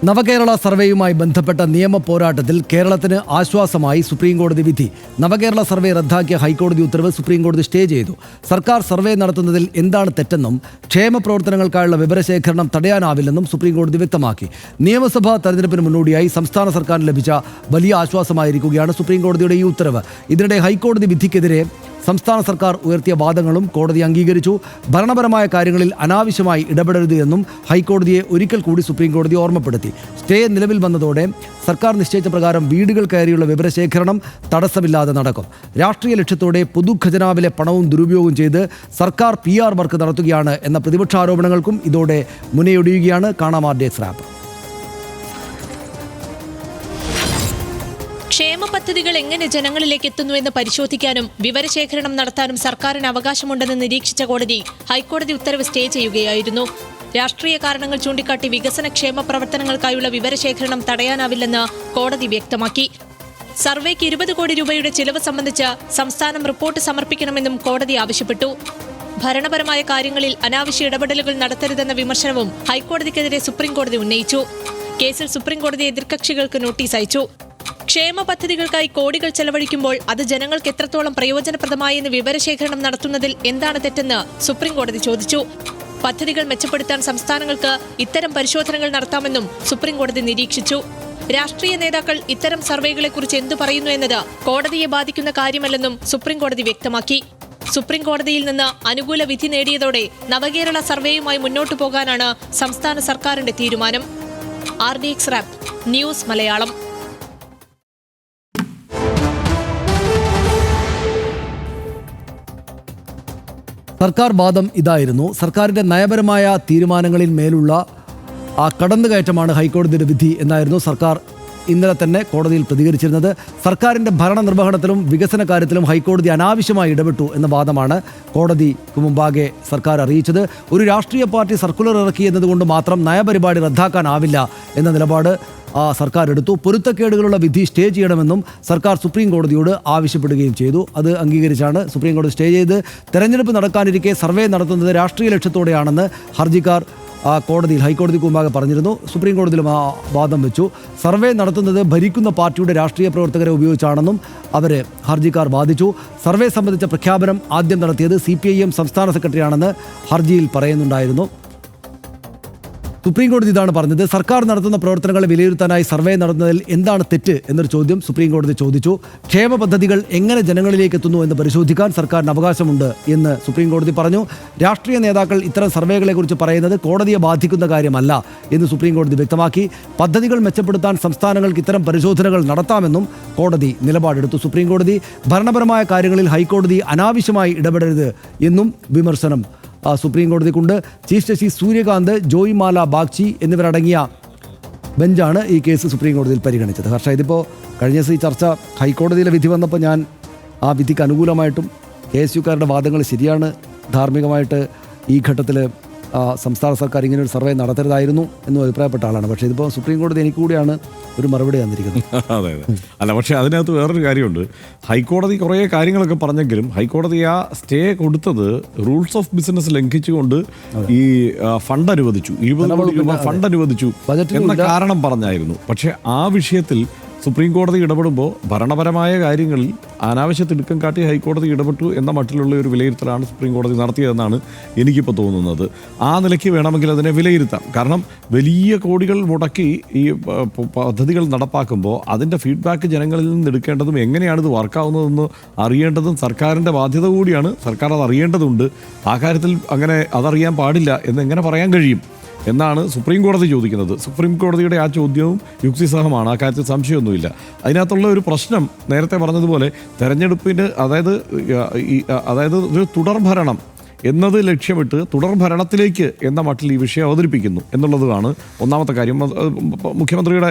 നവകേരള സർവേയുമായി ബന്ധപ്പെട്ട നിയമ പോരാട്ടത്തിൽ കേരളത്തിന് ആശ്വാസമായി സുപ്രീംകോടതി വിധി. നവകേരള സർവേ റദ്ദാക്കിയ ഹൈക്കോടതി ഉത്തരവ് സുപ്രീംകോടതി സ്റ്റേ ചെയ്തു. സർക്കാർ സർവേ നടത്തുന്നതിൽ എന്താണ് തെറ്റെന്നും ക്ഷേമ പ്രവർത്തനങ്ങൾക്കായുള്ള വിവരശേഖരണം തടയാനാവില്ലെന്നും സുപ്രീംകോടതി വ്യക്തമാക്കി. നിയമസഭാ തെരഞ്ഞെടുപ്പിന് മുന്നോടിയായി സംസ്ഥാന സർക്കാരിന് ലഭിച്ച വലിയ ആശ്വാസമായിരിക്കുകയാണ് സുപ്രീംകോടതിയുടെ ഈ ഉത്തരവ്. ഇതിനിടെ ഹൈക്കോടതി വിധിക്കെതിരെ സംസ്ഥാന സർക്കാർ ഉയർത്തിയ വാദങ്ങളും കോടതി അംഗീകരിച്ചു. ഭരണപരമായ കാര്യങ്ങളിൽ അനാവശ്യമായി ഇടപെടരുത് എന്നും ഹൈക്കോടതിയെ ഒരിക്കൽ കൂടി സുപ്രീംകോടതി ഓർമ്മപ്പെടുത്തി. സ്റ്റേ നിലവിൽ വന്നതോടെ സർക്കാർ നിശ്ചയിച്ച പ്രകാരം വീടുകൾ കയറിയുള്ള വിവരശേഖരണം തടസ്സമില്ലാതെ നടക്കും. രാഷ്ട്രീയ ലക്ഷ്യത്തോടെ പൊതുഖജനാവിലെ പണവും ദുരുപയോഗം ചെയ്ത് സർക്കാർ PR വർക്ക് നടത്തുകയാണ് എന്ന പ്രതിപക്ഷാരോപണങ്ങൾക്കും ഇതോടെ മുനയൊടിയുകയാണ്. കാണാം RDX റാപ്പ്. ക്ഷേമ പദ്ധതികൾ എങ്ങനെ ജനങ്ങളിലേക്ക് എത്തുന്നുവെന്ന് പരിശോധിക്കാനും വിവരശേഖരണം നടത്താനും സർക്കാരിന് അവകാശമുണ്ടെന്ന് നിരീക്ഷിച്ച കോടതി ഹൈക്കോടതി ഉത്തരവ് സ്റ്റേ ചെയ്യുകയായിരുന്നു. രാഷ്ട്രീയ കാരണങ്ങൾ ചൂണ്ടിക്കാട്ടി വികസന ക്ഷേമ പ്രവർത്തനങ്ങൾക്കായുള്ള വിവരശേഖരണം തടയാനാവില്ലെന്ന് കോടതി വ്യക്തമാക്കി. സർവേക്ക് 20 കോടി രൂപയുടെ ചിലവ് സംബന്ധിച്ച് സംസ്ഥാനം റിപ്പോർട്ട് സമർപ്പിക്കണമെന്നും കോടതി ആവശ്യപ്പെട്ടു. ഭരണപരമായ കാര്യങ്ങളിൽ അനാവശ്യ ഇടപെടലുകൾ നടത്തരുതെന്ന വിമർശനവും ഹൈക്കോടതിക്കെതിരെ സുപ്രീംകോടതി ഉന്നയിച്ചു. കേസിൽ സുപ്രീംകോടതി എതിർകക്ഷികൾക്ക് നോട്ടീസ് അയച്ചു. ക്ഷേമ പദ്ധതികൾക്കായി കോടികൾ ചെലവഴിക്കുമ്പോൾ അത് ജനങ്ങൾക്ക് എത്രത്തോളം പ്രയോജനപ്രദമായെന്ന് വിവരശേഖരണം നടത്തുന്നതിൽ എന്താണ് തെറ്റെന്ന് സുപ്രീംകോടതി ചോദിച്ചു. പദ്ധതികൾ മെച്ചപ്പെടുത്താൻ സംസ്ഥാനങ്ങൾക്ക് ഇത്തരം പരിശോധനകൾ നടത്താമെന്നും സുപ്രീംകോടതി നിരീക്ഷിച്ചു. രാഷ്ട്രീയ നേതാക്കൾ ഇത്തരം സർവേകളെക്കുറിച്ച് എന്തു പറയുന്നു എന്നത് കോടതിയെ ബാധിക്കുന്ന കാര്യമല്ലെന്നും സുപ്രീംകോടതി വ്യക്തമാക്കി. സുപ്രീംകോടതിയിൽ നിന്ന് അനുകൂല വിധി നേടിയതോടെ നവകേരള സർവേയുമായി മുന്നോട്ടു പോകാനാണ് സംസ്ഥാന സർക്കാരിന്റെ തീരുമാനം. RDX rap news Malayalam. സർക്കാർ വാദം ഇതായിരുന്നു. സർക്കാരിൻ്റെ നയപരമായ തീരുമാനങ്ങളിൽ മേലുള്ള കടന്നുകയറ്റമാണ് ഹൈക്കോടതിയുടെ വിധി എന്നായിരുന്നു സർക്കാർ ഇന്നലെ തന്നെ കോടതിയിൽ പ്രതികരിച്ചിരുന്നത്. സർക്കാരിൻ്റെ ഭരണനിർവഹണത്തിലും വികസന കാര്യത്തിലും ഹൈക്കോടതി അനാവശ്യമായി ഇടപെട്ടു എന്ന വാദമാണ് കോടതിക്ക് മുമ്പാകെ സർക്കാർ അറിയിച്ചത്. ഒരു രാഷ്ട്രീയ പാർട്ടി സർക്കുലർ ഇറക്കി എന്നതുകൊണ്ട് മാത്രം നയപരിപാടി റദ്ദാക്കാനാവില്ല എന്ന നിലപാട് സർക്കാർ എടുത്തു. പൊരുത്തക്കേടുകളുള്ള വിധി സ്റ്റേ ചെയ്യണമെന്നും സർക്കാർ സുപ്രീം കോടതിയോട് ആവശ്യപ്പെടുകയും ചെയ്തു. അത് അംഗീകരിച്ചാണ് സുപ്രീം കോടതി സ്റ്റേ ചെയ്ത്. തെരഞ്ഞെടുപ്പ് നടക്കാനിരിക്കെ സർവേ നടത്തുന്നത് രാഷ്ട്രീയ ലക്ഷ്യത്തോടെയാണെന്ന് ഹർജിക്കാർ കോടതിയിൽ ഹൈക്കോടതിക്ക് മുമ്പാകെ പറഞ്ഞിരുന്നു. സുപ്രീം കോടതിയിലും ആ വാദം വെച്ചു. സർവേ നടത്തുന്നത് ഭരിക്കുന്ന പാർട്ടിയുടെ രാഷ്ട്രീയ പ്രവർത്തകരെ ഉപയോഗിച്ചാണെന്നും അവരെ ഹർജിക്കാർ വാദിച്ചു. സർവേ സംബന്ധിച്ച പ്രഖ്യാപനം ആദ്യം നടത്തിയത് CPIM സംസ്ഥാന സെക്രട്ടറിയാണെന്ന് ഹർജിയിൽ പറയുന്നുണ്ടായിരുന്നു. സുപ്രീം കോടതി ഇതാണ് പറഞ്ഞത്. സർക്കാർ നടത്തുന്ന പ്രവർത്തനങ്ങളെ വിലയിരുത്താനായി സർവേ നടത്തുന്നതിൽ എന്താണ് തെറ്റ് എന്നൊരു ചോദ്യം സുപ്രീം കോടതി ചോദിച്ചു. ക്ഷേമ പദ്ധതികൾ എങ്ങനെ ജനങ്ങളിലേക്ക് എത്തുന്നു എന്ന് പരിശോധിക്കാൻ സർക്കാരിന് അവകാശമുണ്ട് എന്ന് സുപ്രീം കോടതി പറഞ്ഞു. രാഷ്ട്രീയ നേതാക്കൾ ഇത്തരം സർവേകളെക്കുറിച്ച് പറയുന്നത് കോടതിയെ ബാധിക്കുന്ന കാര്യമല്ല എന്ന് സുപ്രീം കോടതി വ്യക്തമാക്കി. പദ്ധതികൾ മെച്ചപ്പെടുത്താൻ സംസ്ഥാനങ്ങൾക്ക് ഇത്തരം പരിശോധനകൾ നടത്താമെന്നും കോടതി നിലപാടെടുത്തു. സുപ്രീം കോടതി ഭരണപരമായ കാര്യങ്ങളിൽ ഹൈക്കോടതി അനാവശ്യമായി ഇടപെടരുത് എന്നും വിമർശനം സുപ്രീം കോടതിക്കുണ്ട്. ചീഫ് ജസ്റ്റിസ് സൂര്യകാന്ത്, ജോയ്മാല ബാഗ്ചി എന്നിവരടങ്ങിയ ബെഞ്ചാണ് ഈ കേസ് സുപ്രീം കോടതിയിൽ പരിഗണിച്ചത്. ഹർഷ, ഇതിപ്പോൾ കഴിഞ്ഞ ദിവസം ഈ ചർച്ച ഹൈക്കോടതിയിലെ വിധി വന്നപ്പോൾ ഞാൻ ആ വിധിക്ക് അനുകൂലമായിട്ടും KSUക്കാരുടെ വാദങ്ങൾ ശരിയാണ്, ധാർമ്മികമായിട്ട് ഈ ഘട്ടത്തിൽ സംസ്ഥാന സർക്കാർ ഇങ്ങനെ ഒരു സർവേ നടത്തരുതായിരുന്നു എന്നും അഭിപ്രായപ്പെട്ട ആളാണ്. പക്ഷേ ഇതിപ്പോൾ സുപ്രീം കോടതി എനിക്ക് കൂടിയാണ് ഒരു മറുപടി തന്നിരിക്കുന്നത്. അതെ അല്ല, പക്ഷേ അതിനകത്ത് വേറൊരു കാര്യമുണ്ട്. ഹൈക്കോടതി കുറേ കാര്യങ്ങളൊക്കെ പറഞ്ഞെങ്കിലും ഹൈക്കോടതി ആ സ്റ്റേ കൊടുത്തത് റൂൾസ് ഓഫ് ബിസിനസ് ലംഘിച്ചുകൊണ്ട് ഈ ഫണ്ട് അനുവദിച്ചു, 20 കോടി രൂപ ഫണ്ട് അനുവദിച്ചു എന്ന കാരണം പറഞ്ഞായിരുന്നു. പക്ഷേ ആ വിഷയത്തിൽ സുപ്രീം കോടതി ഇടപെടുമ്പോൾ ഭരണപരമായ കാര്യങ്ങളിൽ അനാവശ്യ തിടുക്കം കാട്ടി ഹൈക്കോടതി ഇടപെട്ടു എന്ന മട്ടിലുള്ള ഒരു വിലയിരുത്തലാണ് സുപ്രീം കോടതി നടത്തിയതെന്നാണ് എനിക്കിപ്പോൾ തോന്നുന്നത്. ആ നിലയ്ക്ക് വേണമെങ്കിൽ അതിനെ വിലയിരുത്താം. കാരണം വലിയ കോടികൾ മുടക്കി ഈ പദ്ധതികൾ നടപ്പാക്കുമ്പോൾ അതിൻ്റെ ഫീഡ്ബാക്ക് ജനങ്ങളിൽ നിന്ന് എടുക്കേണ്ടതും എങ്ങനെയാണ് ഇത് വർക്കാവുന്നതെന്ന് അറിയേണ്ടതും സർക്കാരിൻ്റെ ബാധ്യത കൂടിയാണ്. സർക്കാർ അത് അറിയേണ്ടതുണ്ട്. ആ കാര്യത്തിൽ അങ്ങനെ അതറിയാൻ പാടില്ല എന്നെങ്ങനെ പറയാൻ കഴിയും എന്നാണ് സുപ്രീം കോടതി ചോദിക്കുന്നത്. സുപ്രീം കോടതിയുടെ ആ ചോദ്യവും യുക്തിസഹമാണ്, ആ കാര്യത്തിൽ സംശയമൊന്നുമില്ല. അതിനകത്തുള്ള ഒരു പ്രശ്നം നേരത്തെ പറഞ്ഞതുപോലെ തെരഞ്ഞെടുപ്പിന് അതായത് ഒരു തുടർഭരണം എന്നത് ലക്ഷ്യമിട്ട് തുടർഭരണത്തിലേക്ക് എന്ന മട്ടിൽ ഈ വിഷയം അവതരിപ്പിക്കുന്നു എന്നുള്ളതാണ് ഒന്നാമത്തെ കാര്യം. മുഖ്യമന്ത്രിയുടെ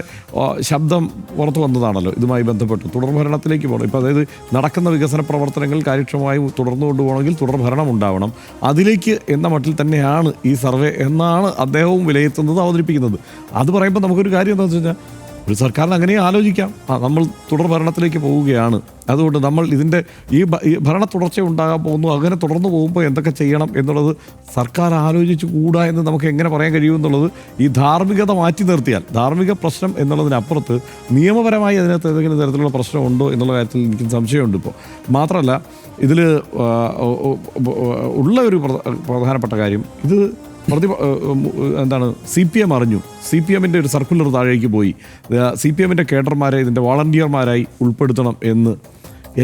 ശബ്ദം പുറത്തു വന്നതാണല്ലോ ഇതുമായി ബന്ധപ്പെട്ട്. തുടർഭരണത്തിലേക്ക് പോകണം. ഇപ്പോൾ അതായത് നടക്കുന്ന വികസന പ്രവർത്തനങ്ങൾ കാര്യക്ഷമമായി തുടർന്നു കൊണ്ടുപോകണമെങ്കിൽ തുടർഭരണം ഉണ്ടാവണം, അതിലേക്ക് എന്ന മട്ടിൽ തന്നെയാണ് ഈ സർവേ എന്നാണ് അദ്ദേഹവും വിലയിരുത്തുന്നത്, അവതരിപ്പിക്കുന്നത്. അത് പറയുമ്പോൾ നമുക്കൊരു കാര്യം എന്താണെന്ന് വെച്ച് കഴിഞ്ഞാൽ ഒരു സർക്കാരിന് അങ്ങനെ ആലോചിക്കാം, നമ്മൾ തുടർ ഭരണത്തിലേക്ക് പോവുകയാണ്, അതുകൊണ്ട് നമ്മൾ ഇതിൻ്റെ ഈ ഭരണ തുടർച്ച ഉണ്ടാകാൻ പോകുന്നു, അങ്ങനെ തുടർന്ന് പോകുമ്പോൾ എന്തൊക്കെ ചെയ്യണം എന്നുള്ളത് സർക്കാർ ആലോചിച്ച് കൂടാ എന്ന് നമുക്ക് എങ്ങനെ പറയാൻ കഴിയുമെന്നുള്ളത് ഈ ധാർമ്മികത മാറ്റി നിർത്തിയാൽ, ധാർമ്മിക പ്രശ്നം എന്നുള്ളതിനപ്പുറത്ത് നിയമപരമായി അതിനകത്ത് ഏതെങ്കിലും തരത്തിലുള്ള പ്രശ്നമുണ്ടോ എന്നുള്ള കാര്യത്തിൽ എനിക്ക് സംശയമുണ്ട്. ഇപ്പോൾ മാത്രമല്ല ഇതിൽ ഉള്ള ഒരു പ്രധാനപ്പെട്ട കാര്യം, ഇത് എന്താണ് CPM അറിഞ്ഞു, CPMൻ്റെ ഒരു സർക്കുലർ താഴേക്ക് പോയി, CPMൻ്റെ കേഡർമാരെ ഇതിൻ്റെ വോളണ്ടിയർമാരായി ഉൾപ്പെടുത്തണം എന്ന്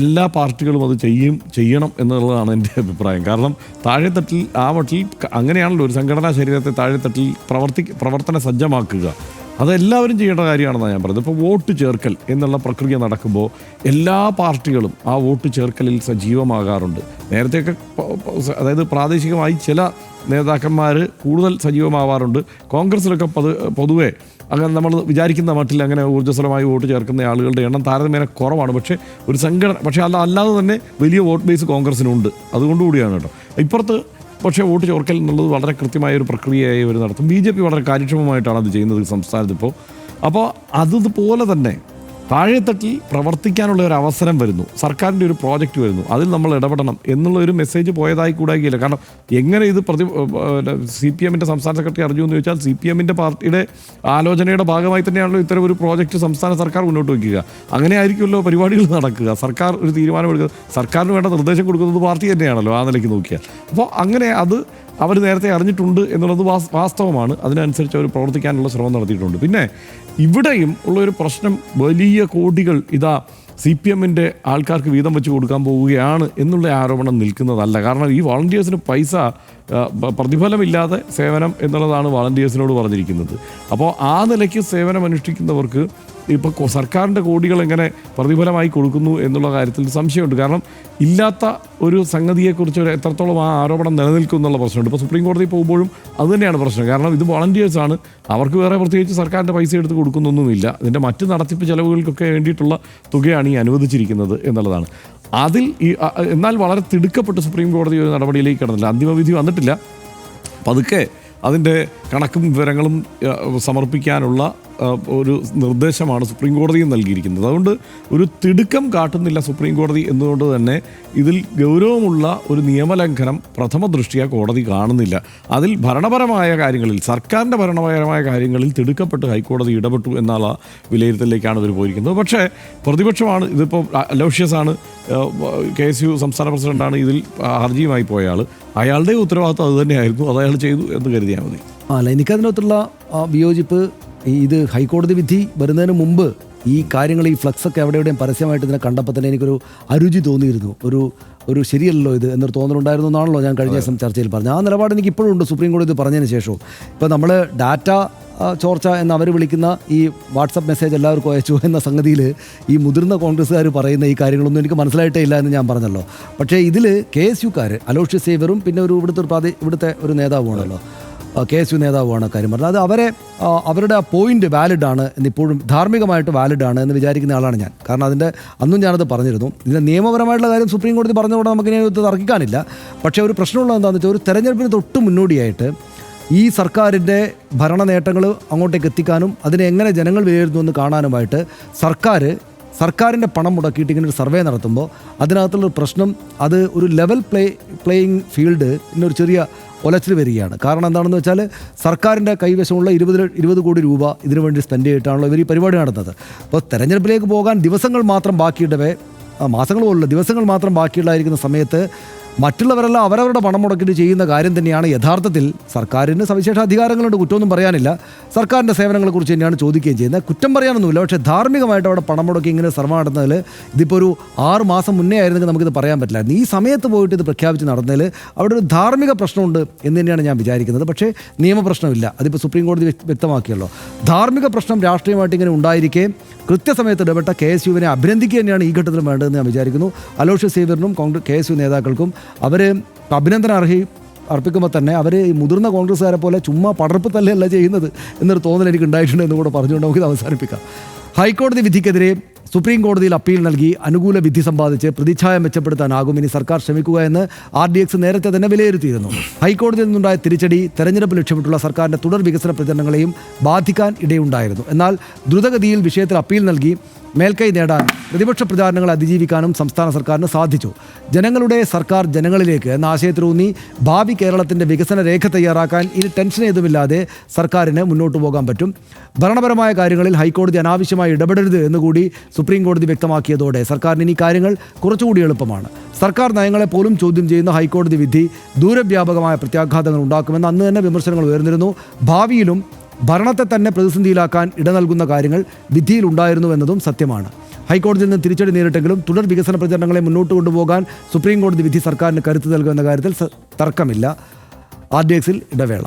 എല്ലാ പാർട്ടികളും അത് ചെയ്യണം എന്നുള്ളതാണ് എൻ്റെ അഭിപ്രായം. കാരണം താഴെത്തട്ടിൽ ആ മട്ടിൽ അങ്ങനെയാണല്ലോ ഒരു സംഘടനാ ശരീരത്തെ താഴെത്തട്ടിൽ പ്രവർത്തന സജ്ജമാക്കുക, അതെല്ലാവരും ചെയ്യേണ്ട കാര്യമാണെന്നാണ് ഞാൻ പറയുന്നത്. ഇപ്പോൾ വോട്ട് ചേർക്കൽ എന്നുള്ള പ്രക്രിയ നടക്കുമ്പോൾ എല്ലാ പാർട്ടികളും ആ വോട്ട് ചേർക്കലിൽ സജീവമാകാറുണ്ട്. നേരത്തെയൊക്കെ അതായത് പ്രാദേശികമായി ചില നേതാക്കന്മാർ കൂടുതൽ സജീവമാവാറുണ്ട്. കോൺഗ്രസ്സിലൊക്കെ പൊതുവെ അങ്ങനെ നമ്മൾ വിചാരിക്കുന്ന മട്ടിൽ അങ്ങനെ ഊർജ്ജസ്വലമായി വോട്ട് ചേർക്കുന്ന ആളുകളുടെ എണ്ണം താരതമ്യേന കുറവാണ്. പക്ഷേ അല്ലാതെ തന്നെ വലിയ വോട്ട് ബേസ് കോൺഗ്രസ്സിനുണ്ട്. അതുകൊണ്ടുകൂടിയാണ് കേട്ടോ. ഇപ്പുറത്ത് പക്ഷേ വോട്ട് ചോർക്കൽ എന്നുള്ളത് വളരെ കൃത്യമായ ഒരു പ്രക്രിയയായി അവർ നടത്തും. BJP വളരെ കാര്യക്ഷമമായിട്ടാണ് അത് ചെയ്യുന്നത് സംസ്ഥാനത്ത് ഇപ്പോൾ. അപ്പോൾ അതുപോലെ തന്നെ താഴെത്തട്ടിൽ പ്രവർത്തിക്കാനുള്ള ഒരു അവസരം വരുന്നു, സർക്കാരിൻ്റെ ഒരു പ്രോജക്റ്റ് വരുന്നു, അതിൽ നമ്മൾ ഇടപെടണം എന്നുള്ള ഒരു മെസ്സേജ് പോയതായി കൂടാകില്ല. കാരണം എങ്ങനെ ഇത് CPMൻ്റെ സംസ്ഥാന സെക്രട്ടറി അറിഞ്ഞു എന്ന് ചോദിച്ചാൽ CPMൻ്റെ പാർട്ടിയുടെ ആലോചനയുടെ ഭാഗമായി തന്നെയാണല്ലോ ഇത്തരം ഒരു പ്രോജക്റ്റ് സംസ്ഥാന സർക്കാർ മുന്നോട്ട് വയ്ക്കുക. അങ്ങനെ ആയിരിക്കുമല്ലോ പരിപാടികൾ നടക്കുക. സർക്കാർ ഒരു തീരുമാനമെടുക്കുക, സർക്കാരിന് വേണ്ട നിർദ്ദേശം കൊടുക്കുന്നത് പാർട്ടി തന്നെയാണല്ലോ ആ നിലയ്ക്ക് നോക്കിയാൽ. അപ്പോൾ അങ്ങനെ അത് അവർ നേരത്തെ അറിഞ്ഞിട്ടുണ്ട് എന്നുള്ളത് വാസ്തവമാണ്. അതിനനുസരിച്ച് അവർ പ്രവർത്തിക്കാനുള്ള ശ്രമം നടത്തിയിട്ടുണ്ട്. പിന്നെ ഇവിടെയും ഉള്ളൊരു പ്രശ്നം, വലിയ കോടികൾ ഇതാ CPMൻ്റെ ആൾക്കാർക്ക് വീതം വെച്ച് കൊടുക്കാൻ പോവുകയാണ് എന്നുള്ള ആരോപണം നിൽക്കുന്നതല്ല. കാരണം ഈ വോളണ്ടിയേഴ്സിന് പൈസ പ്രതിഫലമില്ലാതെ സേവനം എന്നുള്ളതാണ് വോളണ്ടിയേഴ്സിനോട് പറഞ്ഞിരിക്കുന്നത്. അപ്പോൾ ആ നിലയ്ക്ക് സേവനം അനുഷ്ഠിക്കുന്നവർക്ക് ഇപ്പോൾ സർക്കാരിൻ്റെ കോടികൾ എങ്ങനെ പ്രതിഫലമായി കൊടുക്കുന്നു എന്നുള്ള കാര്യത്തിൽ സംശയമുണ്ട്. കാരണം ഇല്ലാത്ത ഒരു സംഗതിയെക്കുറിച്ച് എത്രത്തോളം ആ ആരോപണം നിലനിൽക്കും എന്നുള്ള പ്രശ്നമുണ്ട്. ഇപ്പോൾ സുപ്രീം കോടതി പോകുമ്പോഴും അതുതന്നെയാണ് പ്രശ്നം. കാരണം ഇത് വോളണ്ടിയേഴ്സാണ്, അവർക്ക് വേറെ പ്രത്യേകിച്ച് സർക്കാരിൻ്റെ പൈസ എടുത്ത് കൊടുക്കുന്നൊന്നുമില്ല. ഇതിൻ്റെ മറ്റ് നടത്തിപ്പ് ചെലവുകൾക്കൊക്കെ വേണ്ടിയിട്ടുള്ള തുകയാണ് ഈ അനുവദിച്ചിരിക്കുന്നത് എന്നുള്ളതാണ്. അതിൽ എന്നാൽ വളരെ തിടുക്കപ്പെട്ട് സുപ്രീം കോടതി ഒരു നടപടിയിലേക്ക് കടന്നില്ല. അന്തിമവിധി വന്നിട്ടില്ല. പതുക്കെ അതിൻ്റെ കണക്കും വിവരങ്ങളും സമർപ്പിക്കാനുള്ള ഒരു നിർദ്ദേശമാണ് സുപ്രീം കോടതിയും നൽകിയിരിക്കുന്നത്. അതുകൊണ്ട് ഒരു തിടുക്കം കാട്ടുന്നില്ല സുപ്രീം കോടതി എന്നതുകൊണ്ട് തന്നെ ഇതിൽ ഗൗരവമുള്ള ഒരു നിയമലംഘനം പ്രഥമ ദൃഷ്ട്യാ കോടതി കാണുന്നില്ല. അതിൽ ഭരണപരമായ കാര്യങ്ങളിൽ, സർക്കാരിൻ്റെ ഭരണപരമായ കാര്യങ്ങളിൽ തിടുക്കപ്പെട്ട് ഹൈക്കോടതി ഇടപെട്ടു എന്നുള്ള വിലയിരുത്തലിലേക്കാണ് ഇവർ പോയിരിക്കുന്നത്. പക്ഷേ പ്രതിപക്ഷമാണ് ഇതിപ്പോൾ അലോഷ്യസാണ്, KSU സംസ്ഥാന പ്രസിഡന്റാണ് ഇതിൽ ഹർജിയുമായി പോയ ആൾ. അയാളുടെ ഉത്തരവാദിത്വം അതുതന്നെയായിരുന്നു, അത് അയാൾ ചെയ്തു എന്ന് കരുതിയാൽ മതി. അല്ല, എനിക്കതിനകത്തുള്ള വിയോജിപ്പ്, ഇത് ഹൈക്കോടതി വിധി വരുന്നതിന് മുമ്പ് ഈ കാര്യങ്ങൾ, ഈ ഫ്ലക്സൊക്കെ എവിടെയും പരസ്യമായിട്ട് ഇതിനെ കണ്ടപ്പോൾ തന്നെ എനിക്കൊരു അരുചി തോന്നിയിരുന്നു. ഒരു ശരിയല്ലോ ഇത് എന്നൊരു തോന്നലുണ്ടായിരുന്നു എന്നാണല്ലോ ഞാൻ കഴിഞ്ഞ ദിവസം ചർച്ചയിൽ പറഞ്ഞത്. ആ നിലപാട് എനിക്ക് ഇപ്പോഴും ഉണ്ട് സുപ്രീം കോടതി പറഞ്ഞതിന് ശേഷവും. ഇപ്പോൾ നമ്മൾ ഡാറ്റ ചോർച്ച എന്ന് അവർ വിളിക്കുന്ന ഈ വാട്സപ്പ് മെസ്സേജ് എല്ലാവർക്കും അയച്ചു എന്ന സംഗതിയിൽ ഈ മുതിർന്ന കോൺഗ്രസ്സുകാർ പറയുന്ന ഈ കാര്യങ്ങളൊന്നും എനിക്ക് മനസ്സിലായിട്ടേ ഇല്ല എന്ന് ഞാൻ പറഞ്ഞല്ലോ. പക്ഷേ ഇതിൽ KSUക്കാർ, അലോഷ്യസ് സേവ്യറും പിന്നെ ഇവിടുത്തെ ഒരു നേതാവുമാണല്ലോ, KSU നേതാവുമാണ് കാര്യം പറഞ്ഞത്. അത് അവരുടെ ആ പോയിന്റ് വാലിഡാണ് എന്നിപ്പോഴും ധാർമ്മികമായിട്ട് വാലിഡാണ് എന്ന് വിചാരിക്കുന്ന ആളാണ് ഞാൻ. കാരണം അന്നും ഞാനത് പറഞ്ഞിരുന്നു. ഇതിൻ്റെ നിയമപരമായിട്ടുള്ള കാര്യം സുപ്രീം കോടതി പറഞ്ഞുകൊണ്ട് നമുക്കിനി തർക്കിക്കാനില്ല. പക്ഷേ ഒരു പ്രശ്നമുള്ളത് എന്താണെന്ന് വെച്ചാൽ, ഒരു തെരഞ്ഞെടുപ്പിന് തൊട്ട് മുന്നോടിയായിട്ട് ഈ സർക്കാരിൻ്റെ ഭരണ നേട്ടങ്ങൾ അങ്ങോട്ടേക്ക് എത്തിക്കാനും അതിനെ എങ്ങനെ ജനങ്ങൾ വിലയിരുത്തുമെന്ന് കാണാനുമായിട്ട് സർക്കാരിൻ്റെ പണം മുടക്കിയിട്ട് ഇങ്ങനെ ഒരു സർവേ നടത്തുമ്പോൾ അതിനകത്തുള്ളൊരു പ്രശ്നം, അത് ഒരു ലെവൽ പ്ലേയിങ് ഫീൽഡ് ഇന്നൊരു ചെറിയ ഒലച്ചിൽ വരികയാണ്. കാരണം എന്താണെന്ന് വെച്ചാൽ, സർക്കാരിൻ്റെ കൈവശമുള്ള 20 കോടി രൂപ ഇതിനു വേണ്ടി സ്പെൻഡ് ചെയ്തിട്ടാണല്ലോ ഇവർ ഈ പരിപാടി നടത്തുന്നത്. അപ്പോൾ തെരഞ്ഞെടുപ്പിലേക്ക് പോകാൻ ദിവസങ്ങൾ മാത്രം ബാക്കിയിടവേ, മാസങ്ങൾ പോലുള്ള ദിവസങ്ങൾ മാത്രം ബാക്കിയുള്ളായിരിക്കുന്ന സമയത്ത് മറ്റുള്ളവരെല്ലാം അവരവരുടെ പണം മുടക്കിയിട്ട് ചെയ്യുന്ന കാര്യം തന്നെയാണ് യഥാർത്ഥത്തിൽ സർക്കാരിന് സവിശേഷ അധികാരങ്ങളുണ്ട്, കുറ്റമൊന്നും പറയാനില്ല. സർക്കാരിൻ്റെ സേവനങ്ങളെക്കുറിച്ച് തന്നെയാണ് ചോദിക്കുകയും ചെയ്യുന്നത്. കുറ്റം പറയാനൊന്നുമില്ല. പക്ഷേ ധാർമ്മികമായിട്ട് അവിടെ പണം മുടക്കി ഇങ്ങനെ സർവ്വ നടത്തുന്നതിൽ ഇതിപ്പോൾ ഒരു 6 മാസം മുന്നേ ആയിരുന്നെങ്കിൽ നമുക്കിത് പറയാൻ പറ്റില്ലായിരുന്നു. ഈ സമയത്ത് പോയിട്ട് ഇത് പ്രഖ്യാപിച്ച് നടന്നതിൽ അവിടെ ഒരു ധാർമ്മിക പ്രശ്നമുണ്ട് എന്ന് തന്നെയാണ് ഞാൻ വിചാരിക്കുന്നത്. പക്ഷേ നിയമപ്രശ്നമില്ല. അതിപ്പോൾ സുപ്രീം കോടതി വ്യക്തമാക്കിയല്ലോ. ധാർമ്മിക പ്രശ്നം രാഷ്ട്രീയമായിട്ട് ഇങ്ങനെ ഉണ്ടായിരിക്കെ കൃത്യസമയത്ത് ഇടപെട്ട KSUവിനെ അഭിനന്ദിക്കുക തന്നെയാണ് ഈ ഘട്ടത്തിൽ വേണ്ടതെന്ന് ഞാൻ വിചാരിക്കുന്നു. അലോഷ്യസ് സേവ്യറിനും KSU നേതാക്കൾക്കും അവർ അഭിനന്ദനം അർപ്പിക്കുമ്പോൾ തന്നെ അവർ ഈ മുതിർന്ന കോൺഗ്രസ്സുകാരെ പോലെ ചുമ്മാ പടർപ്പ് തല്ലല്ല ചെയ്യുന്നത് എന്നൊരു തോന്നൽ എനിക്ക് ഉണ്ടായിട്ടുണ്ട് എന്ന് കൂടെ പറഞ്ഞുകൊണ്ട് നമുക്കിത് അവസാനിപ്പിക്കാം. ഹൈക്കോടതി വിധിക്കെതിരെ സുപ്രീം കോടതിയിൽ അപ്പീൽ നൽകി അനുകൂല വിധി സമ്പാദിച്ച് പ്രതിച്ഛായ മെച്ചപ്പെടുത്താനാകും ഇനി സർക്കാർ ശ്രമിക്കുക എന്ന് RDX നേരത്തെ തന്നെ വിലയിരുത്തിയിരുന്നു. ഹൈക്കോടതിയിൽ നിന്നുണ്ടായ തിരിച്ചടി തെരഞ്ഞെടുപ്പ് ലക്ഷ്യമിട്ടുള്ള സർക്കാരിന്റെ തുടർ വികസന പ്രചരണങ്ങളെയും ബാധിക്കാൻ ഇടയുണ്ടായിരുന്നു. എന്നാൽ ദ്രുതഗതിയിൽ വിഷയത്തിൽ അപ്പീൽ നൽകി മേൽക്കൈ നേടാൻ പ്രതിപക്ഷ പ്രചാരണങ്ങൾ അതിജീവിക്കാനും സംസ്ഥാന സർക്കാരിന് സാധിച്ചു. ജനങ്ങളുടെ സർക്കാർ ജനങ്ങളിലേക്ക് എന്ന ആശയത്തിലൂന്നി ഭാവി കേരളത്തിൻ്റെ വികസന രേഖ തയ്യാറാക്കാൻ ഇനി ടെൻഷൻ ഏതുമില്ലാതെ സർക്കാരിന് മുന്നോട്ട് പോകാൻ പറ്റും. ഭരണപരമായ കാര്യങ്ങളിൽ ഹൈക്കോടതി അനാവശ്യമായി ഇടപെടരുത് എന്നുകൂടി സുപ്രീം കോടതി വ്യക്തമാക്കിയതോടെ സർക്കാരിന് ഇനി കാര്യങ്ങൾ കുറച്ചുകൂടി എളുപ്പമാണ്. സർക്കാർ നയങ്ങളെ പോലും ചോദ്യം ചെയ്യുന്ന ഹൈക്കോടതി വിധി ദൂരവ്യാപകമായ പ്രത്യാഘാതങ്ങൾ ഉണ്ടാക്കുമെന്ന് അന്ന് തന്നെ വിമർശനങ്ങൾ ഉയർന്നിരുന്നു. ഭാവിയിലും ഭരണത്തെ തന്നെ പ്രതിസന്ധിയിലാക്കാൻ ഇട നൽകുന്ന കാര്യങ്ങൾ വിധിയിലുണ്ടായിരുന്നു എന്നതും സത്യമാണ്. ഹൈക്കോടതിയിൽ നിന്ന് തിരിച്ചടി നേരിട്ടെങ്കിലും തുടർ വികസന പ്രചരണങ്ങളെ മുന്നോട്ട് കൊണ്ടുപോകാൻ സുപ്രീം കോടതി വിധി സർക്കാരിന് കരുത്ത് നൽകുമെന്ന കാര്യത്തിൽ തർക്കമില്ല. RDXൽ ഇടവേള.